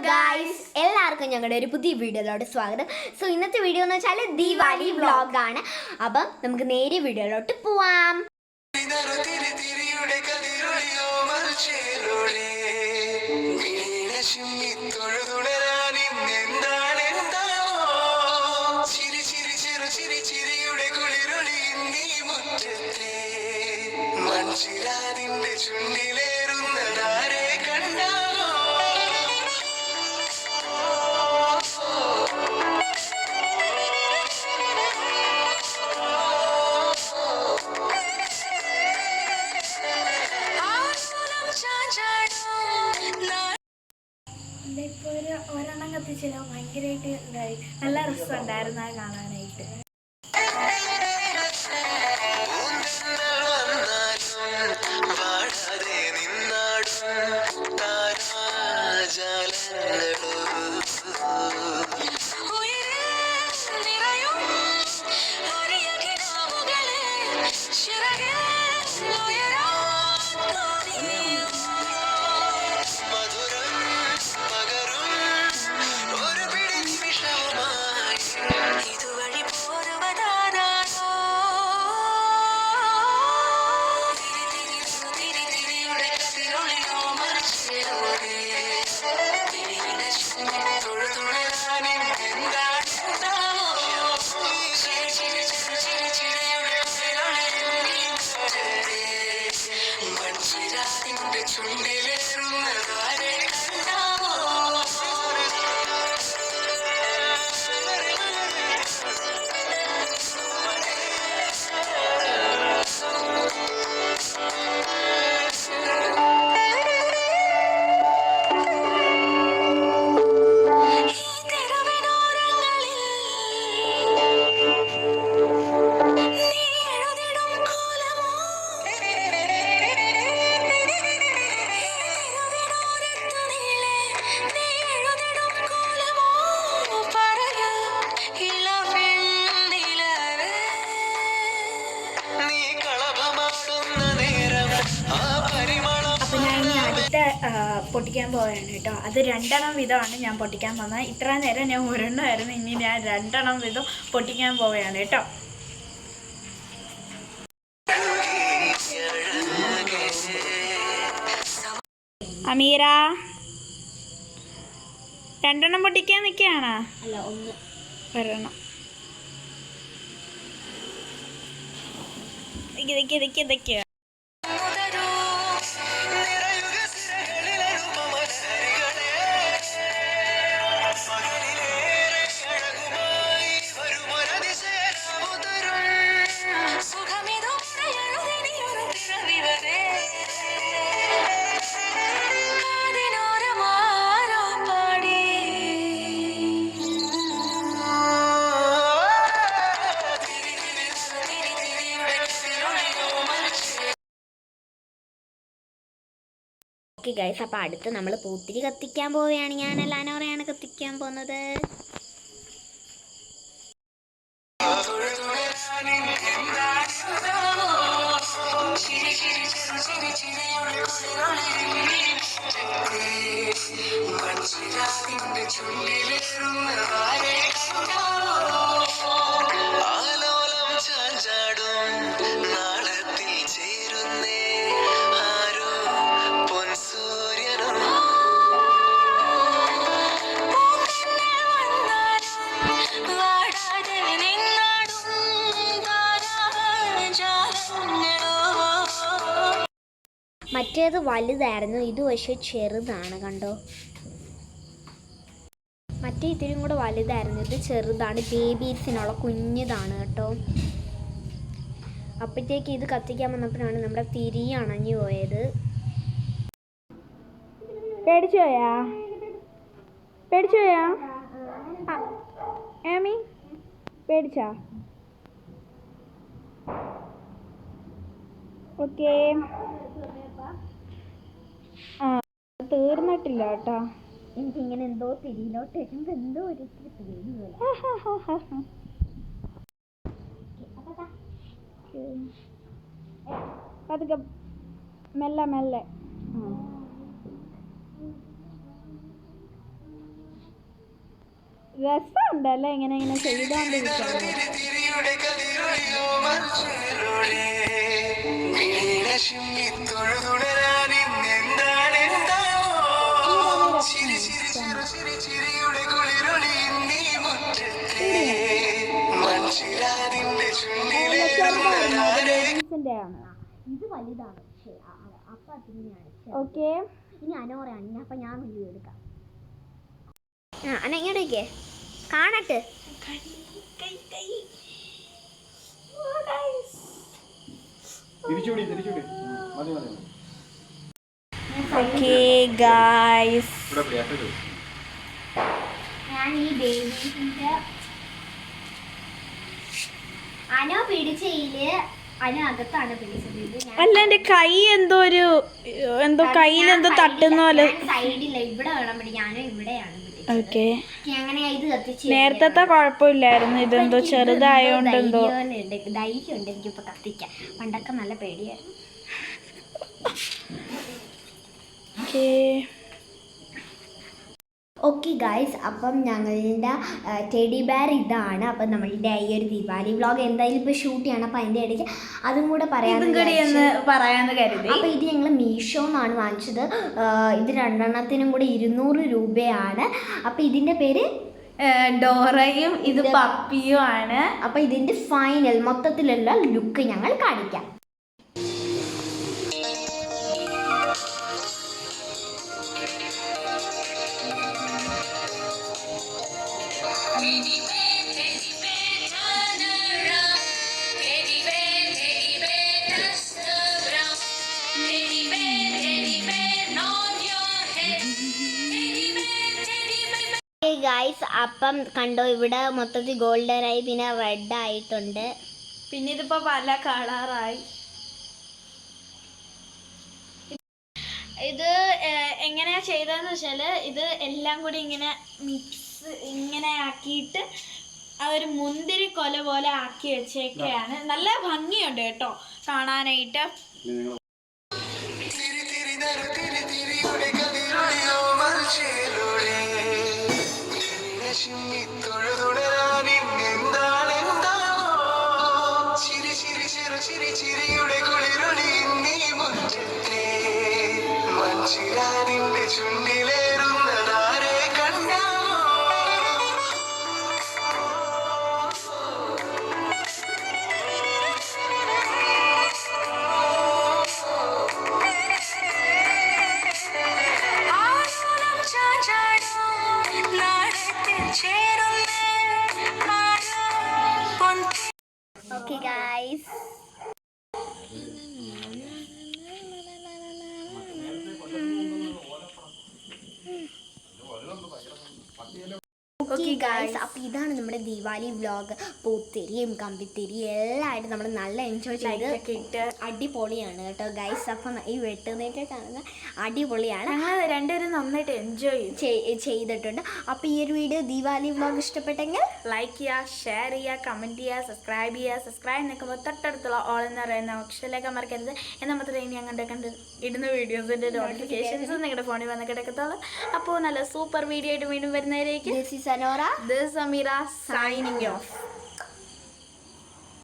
Guys, എല്ലാവർക്കും ഞങ്ങളുടെ ഒരു പുതിയ വീഡിയോയിലോട്ട് സ്വാഗതം. സോ ഇന്നത്തെ വീഡിയോ എന്ന് വെച്ചാൽ ദീപാവലി വ്ളോഗാണ്. അപ്പം നമുക്ക് നേരെ വീഡിയോയിലോട്ട് പോവാം. ഇപ്പോൾ ഒരെണ്ണം കത്തിച്ചില്ല, ഭയങ്കരമായിട്ട് ഇതായി, നല്ല രസമുണ്ടായിരുന്നു അത് കാണാനായിട്ട്. അപ്പം ഞാൻ ഇനി അടുത്ത പൊട്ടിക്കാൻ പോവുകയാണ് കേട്ടോ. അത് 2 വീതമാണ് ഞാൻ പൊട്ടിക്കാൻ പോകുന്നത്. ഇത്ര നേരം ഞാൻ ഒരെണ്ണമായിരുന്നു, ഇനി ഞാൻ 2 വീതം പൊട്ടിക്കാൻ പോവുകയാണ് കേട്ടോ. അമീര 2 പൊട്ടിക്കാൻ നിൽക്കുകയാണോ? അല്ല, ഒരെണ്ണം. ഇതൊക്കെ ഓക്കെ ഗൈസ്, അപ്പോൾ അടുത്ത് നമ്മൾ പൂത്തിരി കത്തിക്കാൻ പോവുകയാണ്. ഞാൻ എല്ലാനോറയാണ് കത്തിക്കാൻ പോകുന്നത്. മറ്റേത് വലുതായിരുന്നു, ഇത് പക്ഷേ ചെറുതാണ്. കണ്ടോ, മറ്റേ ഇത്തിരിയും കൂടെ വലുതായിരുന്നു, ഇത് ചെറുതാണ്, ബേബീസിനുള്ള കുഞ്ഞതാണ് കേട്ടോ. അപ്പോഴത്തേക്ക് ഇത് കത്തിക്കാൻ വന്നപ്പോഴാണ് നമ്മുടെ തിരി അണഞ്ഞു പോയത്. പേടിച്ചോയാ ഏമി? പേടിച്ചാ? ഓക്കേ, തീർന്നിട്ടില്ല കേട്ടോ. എനിക്കിങ്ങനെ എന്തോ തിരിയിലോട്ട് വരുമ്പോൾ എന്തോ ഒരു പേടി പോലെ. അതൊക്കെ മെല്ലെ രസമുണ്ടല്ലേ ഇങ്ങനെ ഇങ്ങനെ ചെയ്തോണ്ടിരിക്കുന്നത്. ഇത് വലുതാണ്. അപ്പൊ അതിനെയാണ്. ഓക്കെ, ഇനി അനോറയാണ്. അപ്പൊ ഞാൻ വീഡിയോ എടുക്കാം. അന ഇങ്ങോട്ടേക്ക് കാണട്ടെ. ഓക്കെ ഗായ്സ്, ഞാൻ ഈ ബേബീസിന്റെ അനോ പിടിച്ചയില് അനോ അകത്താണ് പിടിച്ചത്. അല്ല എന്റെ കൈ എന്തോ കയ്യിലെന്തോ തട്ടുന്ന പോലെ. സൈഡില്ല, ഇവിടെ വേണം പിടിക്കാൻ. ഞാനോ ഇവിടെയാണ് പിടിച്ചത്. ഓക്കെ, അങ്ങനെ ഇത് കത്തിച്ച് നേരത്തെ കുഴപ്പമില്ലായിരുന്നു, ഇതെന്തോ ചെറുതായോണ്ട് എന്തോ ധൈര്യമുണ്ട് എനിക്കിപ്പോ കത്തിക്കാൻ. പണ്ടൊക്കെ നല്ല പേടിയായിരുന്നു. ഓക്കെ ഗായ്സ്, അപ്പം ഞങ്ങളുടെ ടെഡി ബെയർ ഇതാണ്. അപ്പം നമ്മളുടെ ഈ ഒരു ദീപാവലി വ്ളോഗ് എന്തായാലും ഇപ്പോൾ ഷൂട്ട് ചെയ്യണം. അപ്പം അതിൻ്റെ ഇടയ്ക്ക് അതും കൂടെ പറയാമെന്ന് കരുതി. അപ്പോൾ ഇത് ഞങ്ങൾ മീഷോ എന്നാണ് വാങ്ങിച്ചത്. ഇത് രണ്ടെണ്ണത്തിനും കൂടി 200 രൂപയാണ്. അപ്പം ഇതിൻ്റെ പേര് ഡോറയും ഇത് പപ്പിയും ആണ്. അപ്പം ഇതിൻ്റെ ഫൈനൽ മൊത്തത്തിലുള്ള ലുക്ക് ഞങ്ങൾ കാണിക്കാം. ഗൈസ്, അപ്പം കണ്ടോ, ഇവിടെ മൊത്തത്തിൽ ഗോൾഡൻ ആയി, പിന്നെ റെഡ് ആയിട്ടുണ്ട്, പിന്നെ ഇതിപ്പോ പല കളറായി. ഇത് എങ്ങനെയാ ചെയ്തതെന്ന് വെച്ചാല് ഇത് എല്ലാം കൂടി ഇങ്ങനെ മിക്സ് ഇങ്ങനെ ആക്കിയിട്ട് അതൊരു മുന്തിരി കൊല പോലെ ആക്കി വെച്ചേക്കാണ്. നല്ല ഭംഗിയുണ്ട് കേട്ടോ കാണാനായിട്ട്. ഓക്കെ ഗൈസ്, ഓക്കെ ഗൈസ്, അപ്പോൾ ഇതാണ് നമ്മുടെ ദീപാവലി വ്ളോഗ്. പൂത്തിരിയും കമ്പിത്തിരിയും എല്ലാമായിട്ട് നമ്മൾ നല്ല എൻജോയ് ചെയ്ത് അടിപൊളിയാണ് കേട്ടോ ഗൈസ്. അപ്പം ഈ വെട്ടുന്നേറ്റ് കാണുന്ന അടിപൊളിയാണ്. ഞങ്ങൾ രണ്ടുപേരും നന്നായിട്ട് എൻജോയ് ചെയ്തിട്ടുണ്ട്. അപ്പോൾ ഈ ഒരു വീഡിയോ ദീപാവലി വ്ളോഗ് ഇഷ്ടപ്പെട്ടെങ്കിൽ ലൈക്ക് ചെയ്യുക, ഷെയർ ചെയ്യുക, കമൻറ്റ് ചെയ്യുക, സബ്സ്ക്രൈബ് ചെയ്യുക. സബ്സ്ക്രൈബ് നിൽക്കുമ്പോൾ തൊട്ടടുത്തുള്ള ഓൾ എന്ന് പറയുന്ന ഓപ്ഷനിലേക്ക് മറക്കരുത്. എന്നാൽ മാത്രമേ ഇനി ഞങ്ങളുടെ ഇടുന്ന വീഡിയോസിൻ്റെ നോട്ടിഫിക്കേഷൻസ് നിങ്ങളുടെ ഫോണിൽ വന്ന് കിടക്കത്തുള്ളൂ. അപ്പോൾ നല്ല സൂപ്പർ വീഡിയോ ആയിട്ട് വീണ്ടും വരുന്നവരേക്ക് this is Amira, this is Amira signing off.